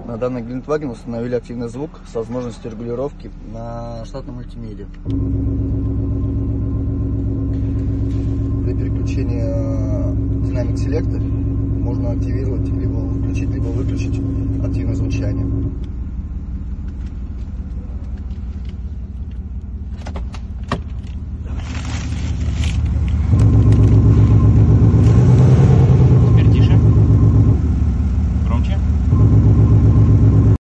На данный Гелендваген установили активный звук с возможностью регулировки на штатном мультимедиа. При переключении динамик селектор можно активировать, либо включить, либо выключить активное звучание.